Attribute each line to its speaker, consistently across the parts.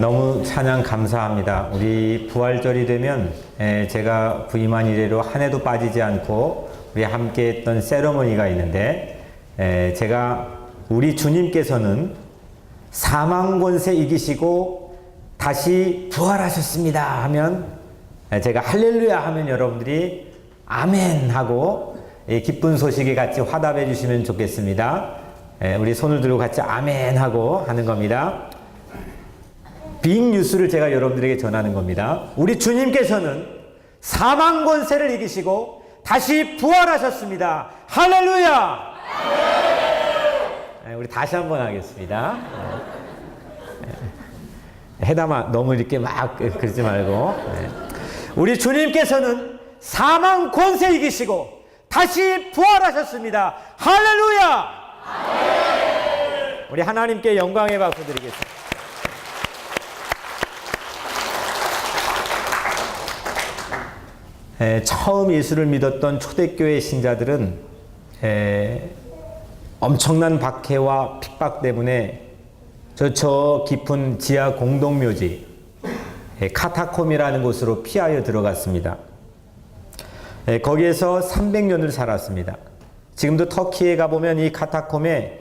Speaker 1: 너무 찬양 감사합니다. 우리 부활절이 되면 제가 부임한 이래로 한 해도 빠지지 않고 우리 함께 했던 세러머니가 있는데, 제가 우리 주님께서는 사망 권세 이기시고 다시 부활하셨습니다 하면, 제가 할렐루야 하면 여러분들이 아멘 하고 기쁜 소식에 같이 화답해 주시면 좋겠습니다. 우리 손을 들고 같이 아멘 하고 하는 겁니다. 빅 뉴스를 제가 여러분들에게 전하는 겁니다. 우리 주님께서는 사망 권세를 이기시고 다시 부활하셨습니다. 할렐루야! 우리 다시 한번 하겠습니다. 해담아 너무 이렇게 막 그러지 말고, 우리 주님께서는 사망 권세 이기시고 다시 부활하셨습니다. 할렐루야! 우리 하나님께 영광의 박수 드리겠습니다. 처음 예수를 믿었던 초대교회 신자들은 엄청난 박해와 핍박 때문에 저 깊은 지하 공동묘지 카타콤이라는 곳으로 피하여 들어갔습니다. 거기에서 300년을 살았습니다. 지금도 터키에 가보면 이 카타콤에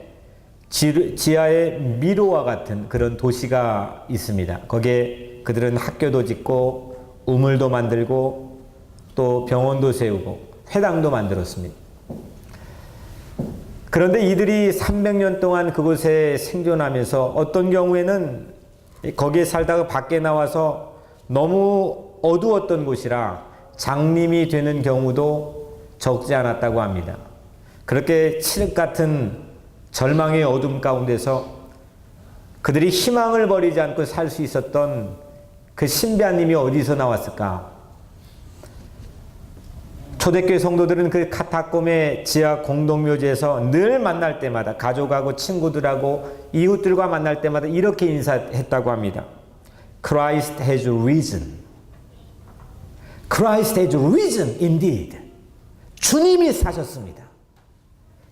Speaker 1: 지하에 미로와 같은 그런 도시가 있습니다. 거기에 그들은 학교도 짓고 우물도 만들고 또 병원도 세우고 회당도 만들었습니다. 그런데 이들이 300년 동안 그곳에 생존하면서 어떤 경우에는 거기에 살다가 밖에 나와서 너무 어두웠던 곳이라 장님이 되는 경우도 적지 않았다고 합니다. 그렇게 칠흑 같은 절망의 어둠 가운데서 그들이 희망을 버리지 않고 살 수 있었던 그 신비한님이 어디서 나왔을까? 초대교회 성도들은 그 카타콤의 지하 공동묘지에서 늘 만날 때마다 가족하고 친구들하고 이웃들과 만날 때마다 이렇게 인사했다고 합니다. Christ has risen. Christ has risen indeed. 주님이 사셨습니다.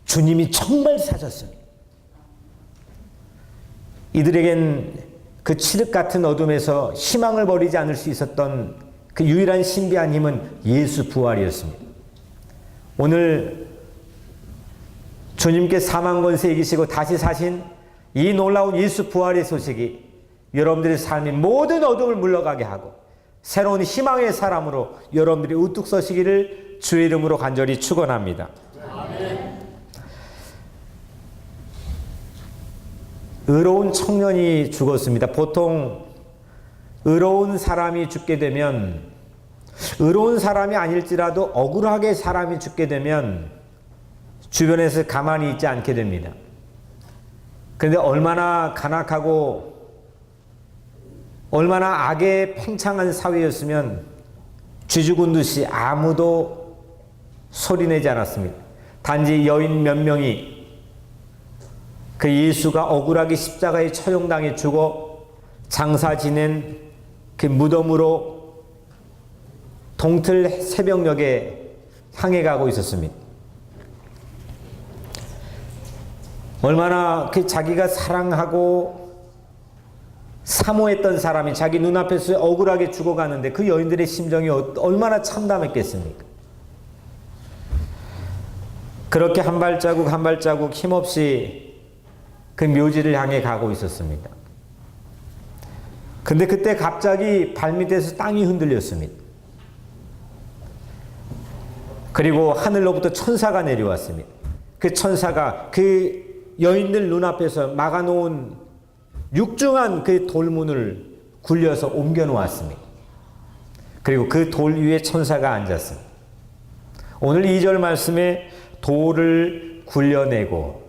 Speaker 1: 주님이 정말 사셨습니다. 이들에겐 그 칠흑 같은 어둠에서 희망을 버리지 않을 수 있었던 그 유일한 신비한 힘은 예수 부활이었습니다. 오늘 주님께 사망 권세 이기시고 다시 사신 이 놀라운 예수 부활의 소식이 여러분들의 삶의 모든 어둠을 물러가게 하고 새로운 희망의 사람으로 여러분들이 우뚝 서시기를 주의 이름으로 간절히 축원합니다. 아멘. 의로운 청년이 죽었습니다. 보통 의로운 사람이 죽게 되면, 의로운 사람이 아닐지라도 억울하게 사람이 죽게 되면 주변에서 가만히 있지 않게 됩니다. 그런데 얼마나 간악하고 얼마나 악에 팽창한 사회였으면 쥐 죽은 듯이 아무도 소리내지 않았습니다. 단지 여인 몇 명이 그 예수가 억울하게 십자가에 처형당해 죽어 장사 지낸 그 무덤으로 동틀 새벽녘에 향해 가고 있었습니다. 얼마나 그 자기가 사랑하고 사모했던 사람이 자기 눈앞에서 억울하게 죽어가는데 그 여인들의 심정이 얼마나 참담했겠습니까? 그렇게 한 발자국 한 발자국 힘없이 그 묘지를 향해 가고 있었습니다. 근데 그때 갑자기 발밑에서 땅이 흔들렸습니다. 그리고 하늘로부터 천사가 내려왔습니다. 그 천사가 그 여인들 눈앞에서 막아놓은 육중한 그 돌문을 굴려서 옮겨 놓았습니다. 그리고 그 돌 위에 천사가 앉았습니다. 오늘 2절 말씀에 돌을 굴려내고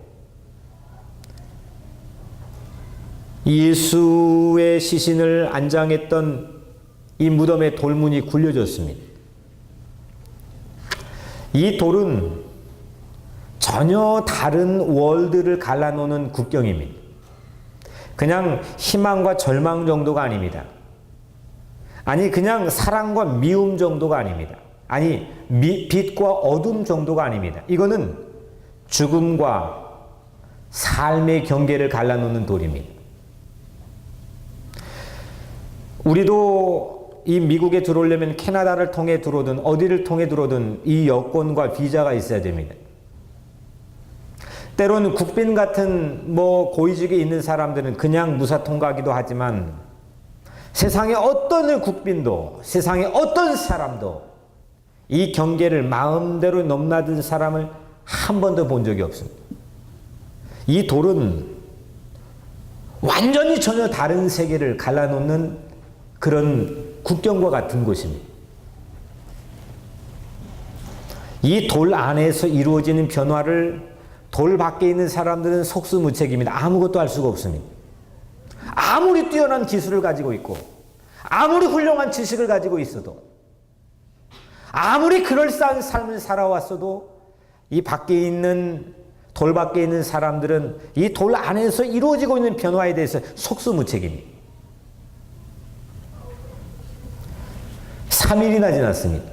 Speaker 1: 예수의 시신을 안장했던 이 무덤의 돌문이 굴려졌습니다. 이 돌은 전혀 다른 월드를 갈라놓는 국경입니다. 그냥 희망과 절망 정도가 아닙니다. 아니 그냥 사랑과 미움 정도가 아닙니다. 아니 빛과 어둠 정도가 아닙니다. 이거는 죽음과 삶의 경계를 갈라놓는 돌입니다. 우리도 이 미국에 들어오려면 캐나다를 통해 들어오든 어디를 통해 들어오든 이 여권과 비자가 있어야 됩니다. 때로는 국빈 같은 고위직에 있는 사람들은 그냥 무사 통과하기도 하지만 세상의 어떤 국빈도 세상의 어떤 사람도 이 경계를 마음대로 넘나든 사람을 한 번도 본 적이 없습니다. 이 돌은 완전히 전혀 다른 세계를 갈라놓는 그런 국경과 같은 곳입니다. 이 돌 안에서 이루어지는 변화를 돌 밖에 있는 사람들은 속수무책입니다. 아무것도 할 수가 없습니다. 아무리 뛰어난 기술을 가지고 있고 아무리 훌륭한 지식을 가지고 있어도 아무리 그럴싸한 삶을 살아왔어도 이 밖에 있는 돌 밖에 있는 사람들은 이 돌 안에서 이루어지고 있는 변화에 대해서 속수무책입니다. 3일이나 지났습니다.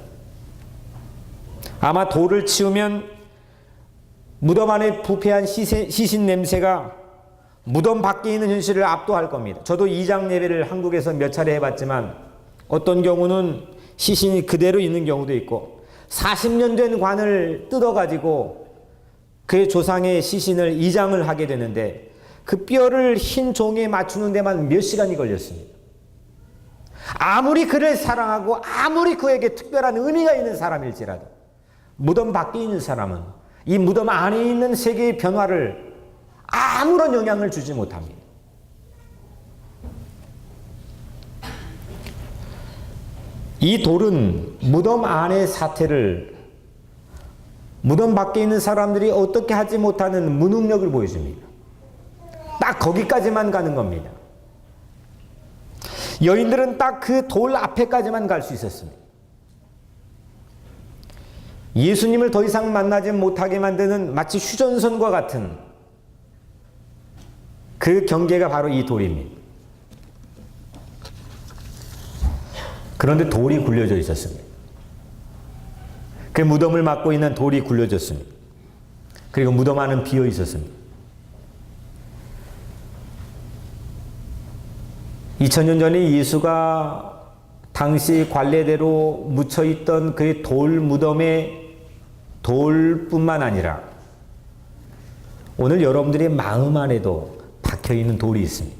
Speaker 1: 아마 돌을 치우면 무덤 안에 부패한 시신 냄새가 무덤 밖에 있는 현실을 압도할 겁니다. 저도 이장 예배를 한국에서 몇 차례 해봤지만 어떤 경우는 시신이 그대로 있는 경우도 있고 40년 된 관을 뜯어가지고 그의 조상의 시신을 이장을 하게 되는데 그 뼈를 흰 종이에 맞추는 데만 몇 시간이 걸렸습니다. 아무리 그를 사랑하고 아무리 그에게 특별한 의미가 있는 사람일지라도 무덤 밖에 있는 사람은 이 무덤 안에 있는 세계의 변화를 아무런 영향을 주지 못합니다. 이 돌은 무덤 안의 사태를 무덤 밖에 있는 사람들이 어떻게 하지 못하는 무능력을 보여줍니다. 딱 거기까지만 가는 겁니다. 여인들은 딱 그 돌 앞에까지만 갈 수 있었습니다. 예수님을 더 이상 만나지 못하게 만드는 마치 휴전선과 같은 그 경계가 바로 이 돌입니다. 그런데 돌이 굴려져 있었습니다. 그 무덤을 막고 있는 돌이 굴려졌습니다. 그리고 무덤 안은 비어 있었습니다. 2000년 전에 예수가 당시 관례대로 묻혀있던 그 돌 무덤의 돌뿐만 아니라 오늘 여러분들의 마음 안에도 박혀있는 돌이 있습니다.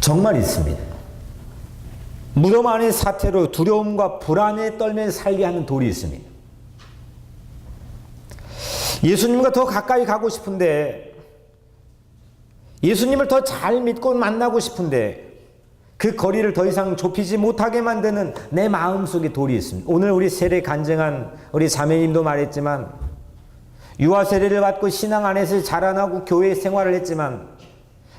Speaker 1: 정말 있습니다. 무덤 안의 사태로 두려움과 불안에 떨며 살게 하는 돌이 있습니다. 예수님과 더 가까이 가고 싶은데 예수님을 더 잘 믿고 만나고 싶은데 그 거리를 더 이상 좁히지 못하게 만드는 내 마음속에 돌이 있습니다. 오늘 우리 세례 간증한 우리 자매님도 말했지만 유아 세례를 받고 신앙 안에서 자라나고 교회 생활을 했지만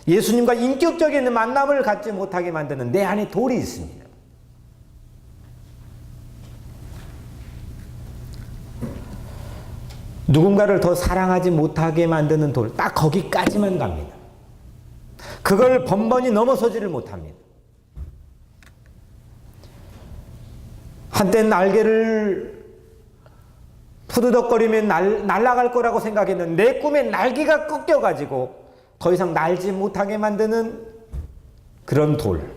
Speaker 1: 예수님과 인격적인 만남을 갖지 못하게 만드는 내 안에 돌이 있습니다. 누군가를 더 사랑하지 못하게 만드는 돌, 딱 거기까지만 갑니다. 그걸 번번이 넘어서지를 못합니다. 한때 날개를 푸드덕거리면 날아갈 거라고 생각했는데 내 꿈에 날개가 꺾여가지고 더 이상 날지 못하게 만드는 그런 돌.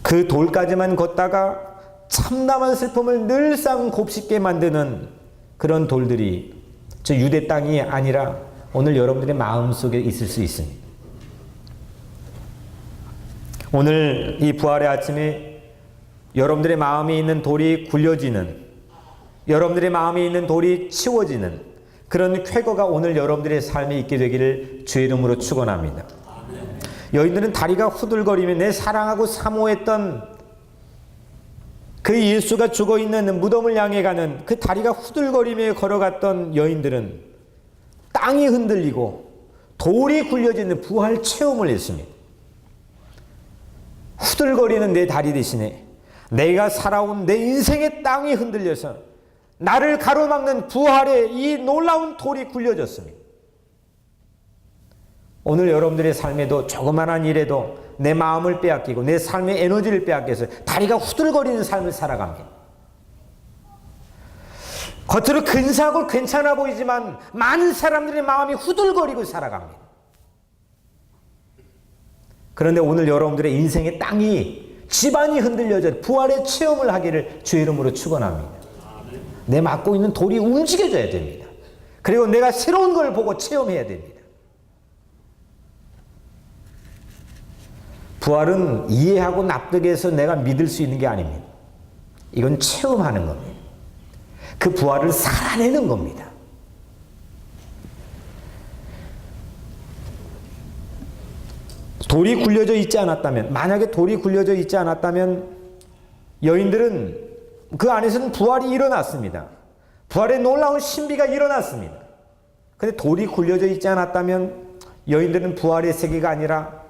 Speaker 1: 그 돌까지만 걷다가 참담한 슬픔을 늘상 곱씹게 만드는 그런 돌들이 저 유대 땅이 아니라 오늘 여러분들의 마음속에 있을 수 있습니다. 오늘 이 부활의 아침에 여러분들의 마음에 있는 돌이 굴려지는, 여러분들의 마음에 있는 돌이 치워지는 그런 쾌거가 오늘 여러분들의 삶에 있게 되기를 주의 이름으로 축원합니다. 여인들은 다리가 후들거리며 내 사랑하고 사모했던 그 예수가 죽어있는 무덤을 향해 가는 그 다리가 후들거리며 걸어갔던 여인들은 땅이 흔들리고 돌이 굴려지는 부활 체험을 했습니다. 후들거리는 내 다리 대신에 내가 살아온 내 인생의 땅이 흔들려서 나를 가로막는 부활의 이 놀라운 돌이 굴려졌습니다. 오늘 여러분들의 삶에도 조그마한 일에도 내 마음을 빼앗기고 내 삶의 에너지를 빼앗겨서 다리가 후들거리는 삶을 살아갑니다. 겉으로 근사하고 괜찮아 보이지만 많은 사람들의 마음이 후들거리고 살아갑니다. 그런데 오늘 여러분들의 인생의 땅이 집안이 흔들려져 부활의 체험을 하기를 주의 이름으로 축원합니다. 내 맡고 있는 돌이 움직여져야 됩니다. 그리고 내가 새로운 걸 보고 체험해야 됩니다. 부활은 이해하고 납득해서 내가 믿을 수 있는 게 아닙니다. 이건 체험하는 겁니다. 그 부활을 살아내는 겁니다. 돌이 굴려져 있지 않았다면, 만약에 돌이 굴려져 있지 않았다면 여인들은 그 안에서는 부활이 일어났습니다. 부활의 놀라운 신비가 일어났습니다. 그런데 돌이 굴려져 있지 않았다면 여인들은 부활의 세계가 아니라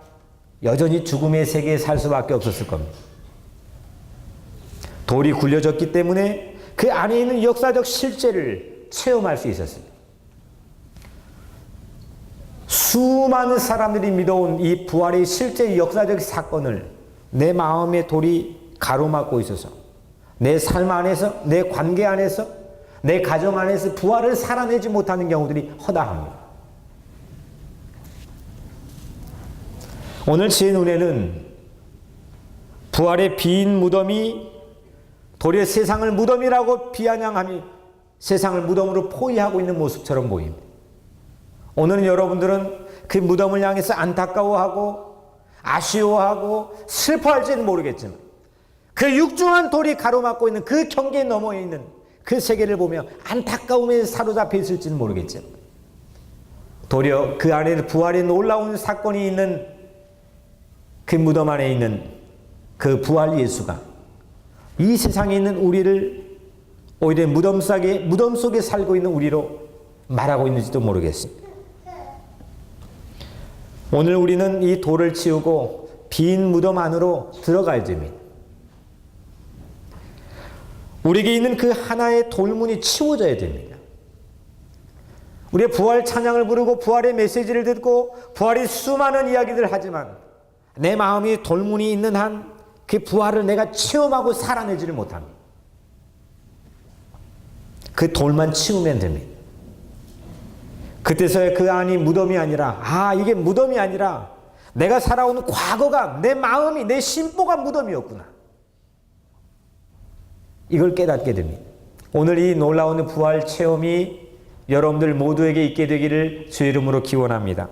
Speaker 1: 여전히 죽음의 세계에 살 수밖에 없었을 겁니다. 돌이 굴려졌기 때문에 그 안에 있는 역사적 실제를 체험할 수 있었습니다. 수많은 사람들이 믿어온 이 부활의 실제 역사적 사건을 내 마음의 돌이 가로막고 있어서 내 삶 안에서, 내 관계 안에서, 내 가정 안에서 부활을 살아내지 못하는 경우들이 허다합니다. 오늘 제 눈에는 부활의 빈 무덤이 도리어 세상을 무덤이라고 비아냥하며 세상을 무덤으로 포위하고 있는 모습처럼 보입니다. 오늘은 여러분들은 그 무덤을 향해서 안타까워하고 아쉬워하고 슬퍼할지는 모르겠지만 그 육중한 돌이 가로막고 있는 그 경계에 넘어 있는 그 세계를 보며 안타까움에 사로잡혀 있을지는 모르겠지만 도리어 그 안에 부활의 놀라운 사건이 있는 그 무덤 안에 있는 그 부활 예수가 이 세상에 있는 우리를 오히려 무덤 속에 살고 있는 우리로 말하고 있는지도 모르겠습니다. 오늘 우리는 이 돌을 치우고 빈 무덤 안으로 들어갈 점입니다. 우리에게 있는 그 하나의 돌문이 치워져야 됩니다. 우리의 부활 찬양을 부르고 부활의 메시지를 듣고 부활의 수많은 이야기들을 하지만 내 마음이 돌문이 있는 한 그 부활을 내가 체험하고 살아내지를 못합니다. 그 돌만 치우면 됩니다. 그때서야 그 안이 무덤이 아니라 이게 무덤이 아니라 내가 살아온 과거가 내 마음이 내 심보가 무덤이었구나. 이걸 깨닫게 됩니다. 오늘 이 놀라운 부활 체험이 여러분들 모두에게 있게 되기를 주의 이름으로 기원합니다.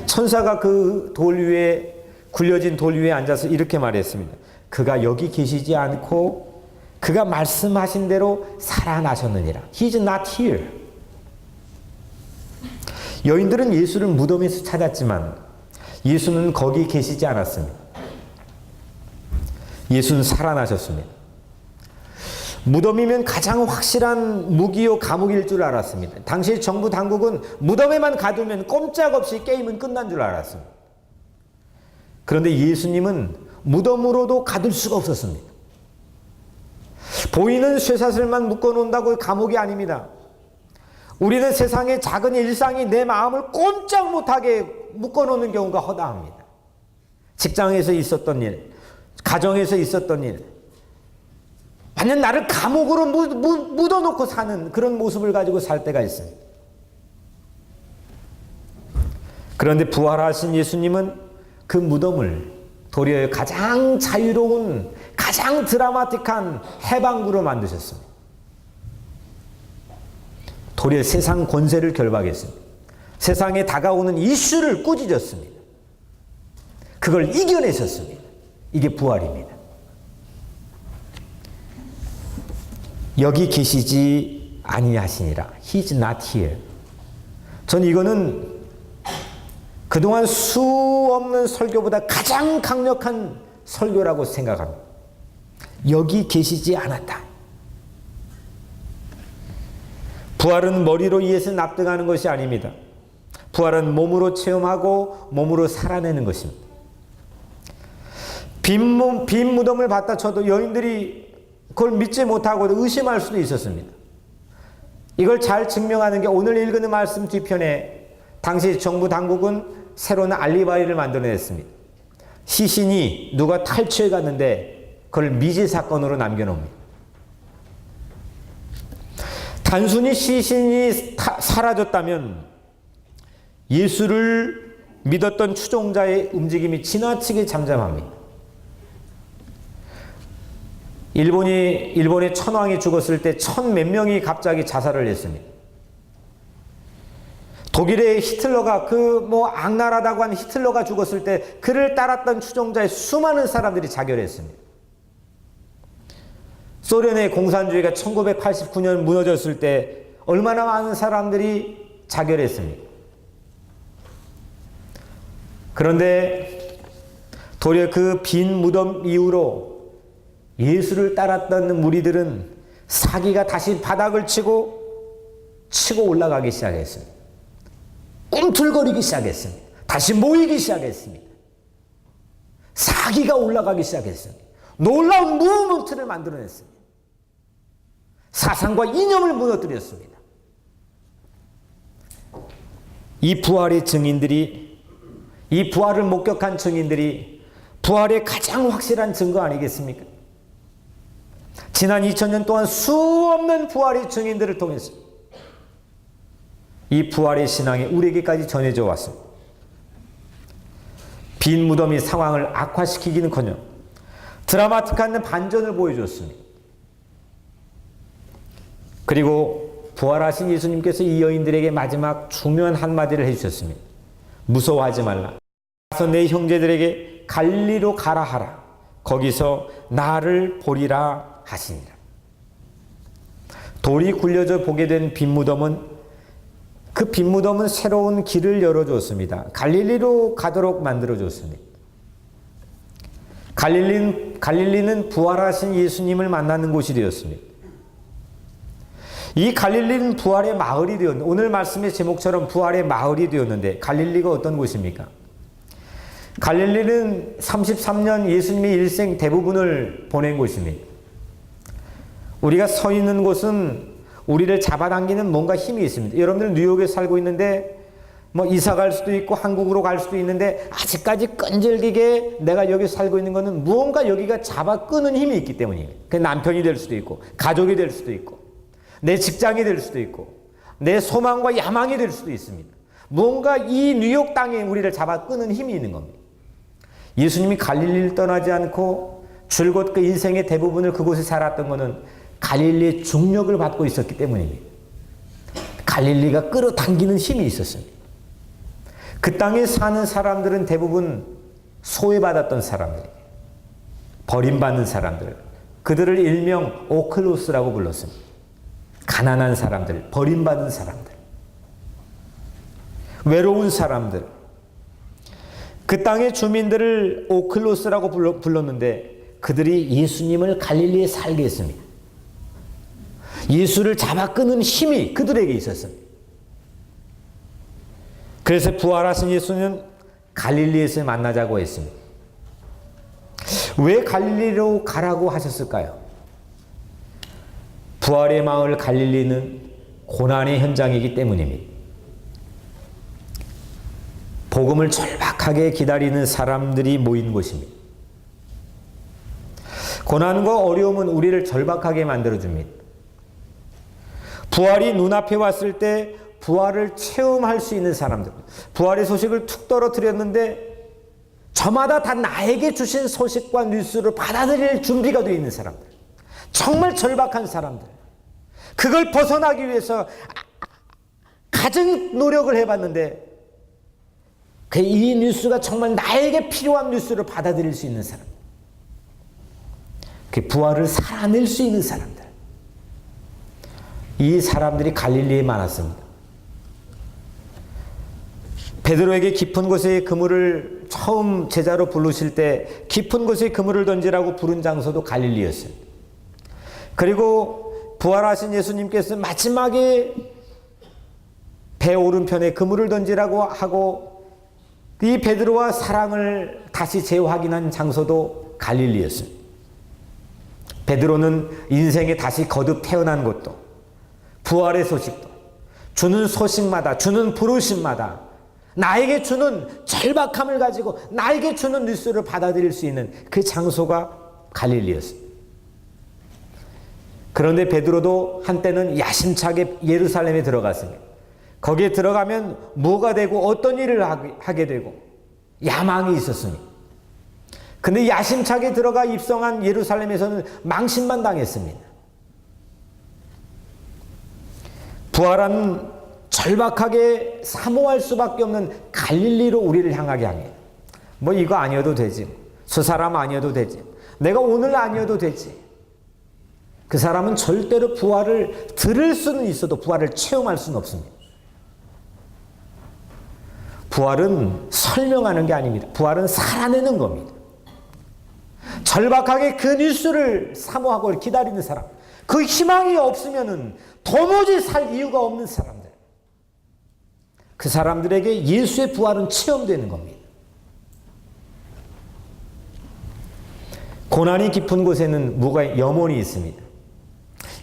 Speaker 1: 천사가 그 돌 위에 굴려진 돌 위에 앉아서 이렇게 말했습니다. 그가 여기 계시지 않고 그가 말씀하신 대로 살아나셨느니라. He's not here. 여인들은 예수를 무덤에서 찾았지만 예수는 거기 계시지 않았습니다. 예수는 살아나셨습니다. 무덤이면 가장 확실한 무기요 감옥일 줄 알았습니다. 당시 정부 당국은 무덤에만 가두면 꼼짝없이 게임은 끝난 줄 알았습니다. 그런데 예수님은 무덤으로도 가둘 수가 없었습니다. 보이는 쇠사슬만 묶어놓는다고 감옥이 아닙니다. 우리는 세상의 작은 일상이 내 마음을 꼼짝 못하게 묶어놓는 경우가 허다합니다. 직장에서 있었던 일, 가정에서 있었던 일, 완전 나를 감옥으로 묻어놓고 사는 그런 모습을 가지고 살 때가 있습니다. 그런데 부활하신 예수님은 그 무덤을 도리어 가장 자유로운, 가장 드라마틱한 해방구로 만드셨습니다. 도리어 세상 권세를 결박했습니다. 세상에 다가오는 이슈를 꾸짖었습니다. 그걸 이겨내셨습니다. 이게 부활입니다. 여기 계시지 아니하시니라. He's not here. 전 이거는 그동안 수 없는 설교보다 가장 강력한 설교라고 생각합니다. 여기 계시지 않았다. 부활은 머리로 이해해서 납득하는 것이 아닙니다. 부활은 몸으로 체험하고 몸으로 살아내는 것입니다. 빈 무덤을 받다 쳐도 여인들이 그걸 믿지 못하고 의심할 수도 있었습니다. 이걸 잘 증명하는 게 오늘 읽은 말씀 뒤편에 당시 정부 당국은 새로운 알리바이를 만들어냈습니다. 시신이 누가 탈취해 갔는데 그걸 미제 사건으로 남겨놓습니다. 단순히 시신이 사라졌다면 예수를 믿었던 추종자의 움직임이 지나치게 잠잠합니다. 일본의 천황이 죽었을 때 몇 명이 갑자기 자살을 했습니다. 독일의 히틀러가 악랄하다고 한 히틀러가 죽었을 때 그를 따랐던 추종자의 수많은 사람들이 자결했습니다. 소련의 공산주의가 1989년 무너졌을 때 얼마나 많은 사람들이 자결했습니다. 그런데 도리어 그 빈 무덤 이후로 예수를 따랐던 무리들은 사기가 다시 바닥을 치고 올라가기 시작했습니다. 꿈틀거리기 시작했습니다. 다시 모이기 시작했습니다. 사기가 올라가기 시작했습니다. 놀라운 무브먼트를 만들어냈습니다. 사상과 이념을 무너뜨렸습니다. 이 부활의 증인들이, 이 부활을 목격한 증인들이 부활의 가장 확실한 증거 아니겠습니까? 지난 2000년 동안 수없는 부활의 증인들을 통해서 이 부활의 신앙이 우리에게까지 전해져 왔습니다. 빈 무덤이 상황을 악화시키기는커녕 드라마틱한 반전을 보여줬습니다. 그리고 부활하신 예수님께서 이 여인들에게 마지막 중요한 한마디를 해주셨습니다. 무서워하지 말라. 가서 내 형제들에게 갈릴리로 가라 하라. 거기서 나를 보리라 하시니라. 돌이 굴려져 보게 된 빈 무덤은, 그 빈 무덤은 새로운 길을 열어줬습니다. 갈릴리로 가도록 만들어줬습니다. 갈릴리는 부활하신 예수님을 만나는 곳이 되었습니다. 이 갈릴리는 부활의 마을이 되었는데, 오늘 말씀의 제목처럼 부활의 마을이 되었는데, 갈릴리가 어떤 곳입니까? 갈릴리는 33년 예수님의 일생 대부분을 보낸 곳입니다. 우리가 서 있는 곳은 우리를 잡아당기는 뭔가 힘이 있습니다. 여러분들 뉴욕에 살고 있는데 이사 갈 수도 있고 한국으로 갈 수도 있는데 아직까지 끈질기게 내가 여기 살고 있는 것은 무언가 여기가 잡아 끄는 힘이 있기 때문이에요. 그 남편이 될 수도 있고 가족이 될 수도 있고 내 직장이 될 수도 있고 내 소망과 야망이 될 수도 있습니다. 무언가 이 뉴욕 땅에 우리를 잡아 끄는 힘이 있는 겁니다. 예수님이 갈릴리를 떠나지 않고 줄곧 그 인생의 대부분을 그곳에 살았던 것은 갈릴리의 중력을 받고 있었기 때문입니다. 갈릴리가 끌어당기는 힘이 있었습니다. 그 땅에 사는 사람들은 대부분 소외받았던 사람들이에요. 버림받는 사람들. 그들을 일명 오클로스라고 불렀습니다. 가난한 사람들, 버림받은 사람들, 외로운 사람들. 그 땅의 주민들을 오클로스라고 불렀는데 그들이 예수님을 갈릴리에 살게 했습니다. 예수를 잡아 끄는 힘이 그들에게 있었습니다. 그래서 부활하신 예수는 갈릴리에서 만나자고 했습니다. 왜 갈릴리로 가라고 하셨을까요? 부활의 마을 갈릴리는 고난의 현장이기 때문입니다. 복음을 절박하게 기다리는 사람들이 모인 곳입니다. 고난과 어려움은 우리를 절박하게 만들어줍니다. 부활이 눈앞에 왔을 때 부활을 체험할 수 있는 사람들, 부활의 소식을 툭 떨어뜨렸는데 저마다 다 나에게 주신 소식과 뉴스를 받아들일 준비가 되어 있는 사람들, 정말 절박한 사람들, 그걸 벗어나기 위해서 가진 노력을 해봤는데 이 뉴스가 정말 나에게 필요한 뉴스를 받아들일 수 있는 사람, 그 부활을 살아낼 수 있는 사람들, 이 사람들이 갈릴리에 많았습니다. 베드로에게 깊은 곳에 그물을 처음 제자로 부르실 때 깊은 곳에 그물을 던지라고 부른 장소도 갈릴리였어요. 그리고 부활하신 예수님께서 마지막에 배 오른편에 그물을 던지라고 하고 이 베드로와 사랑을 다시 재확인한 장소도 갈릴리였어요. 베드로는 인생에 다시 거듭 태어난 것도, 부활의 소식도, 주는 소식마다, 주는 부르심마다 나에게 주는 절박함을 가지고 나에게 주는 뉴스를 받아들일 수 있는 그 장소가 갈릴리였습니다. 그런데 베드로도 한때는 야심차게 예루살렘에 들어갔습니다. 거기에 들어가면 뭐가 되고 어떤 일을 하게 되고 야망이 있었습니다. 근데 야심차게 들어가 입성한 예루살렘에서는 망신만 당했습니다. 부활은 절박하게 사모할 수밖에 없는 갈릴리로 우리를 향하게 합니다. 뭐 이거 아니어도 되지. 저 사람 아니어도 되지. 내가 오늘 아니어도 되지. 그 사람은 절대로 부활을 들을 수는 있어도 부활을 체험할 수는 없습니다. 부활은 설명하는 게 아닙니다. 부활은 살아내는 겁니다. 절박하게 그 뉴스를 사모하고 기다리는 사람, 그 희망이 없으면은 도무지 살 이유가 없는 사람들, 그 사람들에게 예수의 부활은 체험되는 겁니다. 고난이 깊은 곳에는 뭐가 염원이 있습니다.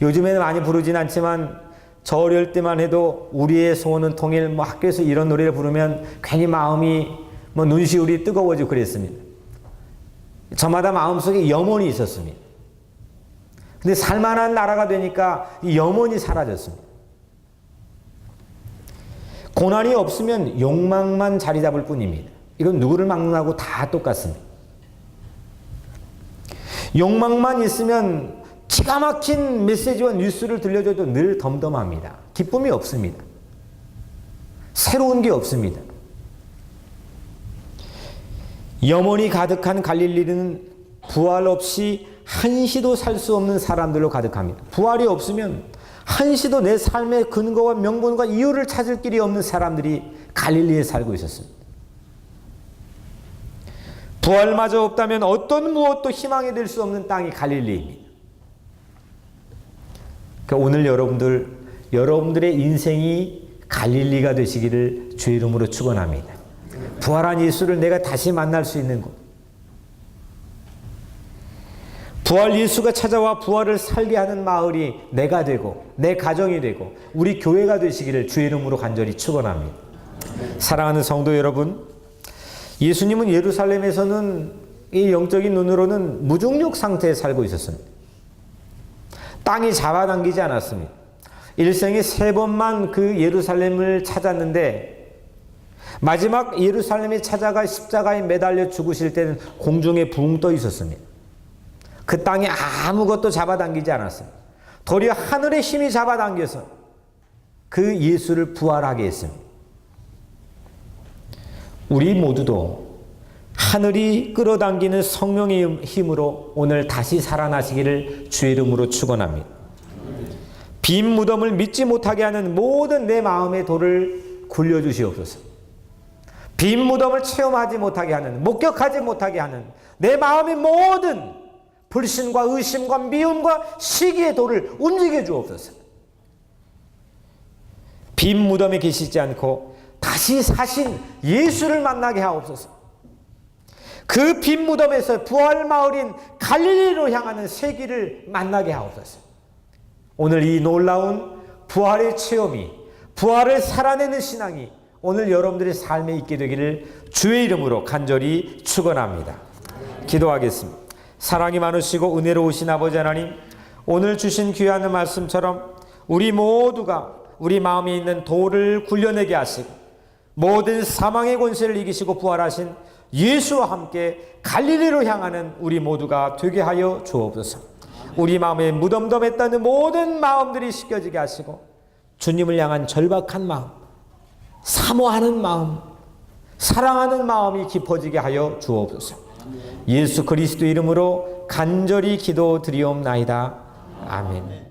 Speaker 1: 요즘에는 많이 부르진 않지만 저 어릴 때만 해도 우리의 소원은 통일, 학교에서 이런 노래를 부르면 괜히 마음이 눈시울이 뜨거워지고 그랬습니다. 저마다 마음속에 염원이 있었습니다. 근데 살만한 나라가 되니까 이 염원이 사라졌습니다. 고난이 없으면 욕망만 자리 잡을 뿐입니다. 이건 누구를 막론하고 다 똑같습니다. 욕망만 있으면 기가 막힌 메시지와 뉴스를 들려줘도 늘 덤덤합니다. 기쁨이 없습니다. 새로운 게 없습니다. 염원이 가득한 갈릴리는 부활 없이 한시도 살 수 없는 사람들로 가득합니다. 부활이 없으면 한시도 내 삶의 근거와 명분과 이유를 찾을 길이 없는 사람들이 갈릴리에 살고 있었습니다. 부활마저 없다면 어떤 무엇도 희망이 될 수 없는 땅이 갈릴리입니다. 그러니까 오늘 여러분들의 인생이 갈릴리가 되시기를 주의 이름으로 축원합니다. 부활한 예수를 내가 다시 만날 수 있는 곳. 부활 예수가 찾아와 부활을 살게 하는 마을이 내가 되고 내 가정이 되고 우리 교회가 되시기를 주의 이름으로 간절히 축원합니다. 사랑하는 성도 여러분, 예수님은 예루살렘에서는 이 영적인 눈으로는 무중력 상태에 살고 있었습니다. 땅이 잡아당기지 않았습니다. 일생에 3번만 그 예루살렘을 찾았는데 마지막 예루살렘에 찾아가 십자가에 매달려 죽으실 때는 공중에 붕 떠 있었습니다. 그 땅에 아무것도 잡아당기지 않았습니다. 도리어 하늘의 힘이 잡아당겨서 그 예수를 부활하게 했습니다. 우리 모두도 하늘이 끌어당기는 성령의 힘으로 오늘 다시 살아나시기를 주의 이름으로 축원합니다. 빈 무덤을 믿지 못하게 하는 모든 내 마음의 돌을 굴려주시옵소서. 빈 무덤을 체험하지 못하게 하는, 목격하지 못하게 하는 내 마음의 모든 불신과 의심과 미움과 시기의 돌을 움직여 주옵소서. 빈 무덤에 계시지 않고 다시 사신 예수를 만나게 하옵소서. 그 빈 무덤에서 부활 마을인 갈릴리로 향하는 새 길을 만나게 하옵소서. 오늘 이 놀라운 부활의 체험이, 부활을 살아내는 신앙이 오늘 여러분들의 삶에 있게 되기를 주의 이름으로 간절히 축원합니다. 기도하겠습니다. 사랑이 많으시고 은혜로우신 아버지 하나님, 오늘 주신 귀한 말씀처럼 우리 모두가 우리 마음에 있는 돌을 굴려내게 하시고 모든 사망의 권세를 이기시고 부활하신 예수와 함께 갈릴리로 향하는 우리 모두가 되게 하여 주옵소서. 우리 마음에 무덤덤했다는 모든 마음들이 씻겨지게 하시고 주님을 향한 절박한 마음, 사모하는 마음, 사랑하는 마음이 깊어지게 하여 주옵소서. 예수 그리스도 이름으로 간절히 기도드리옵나이다. 아멘.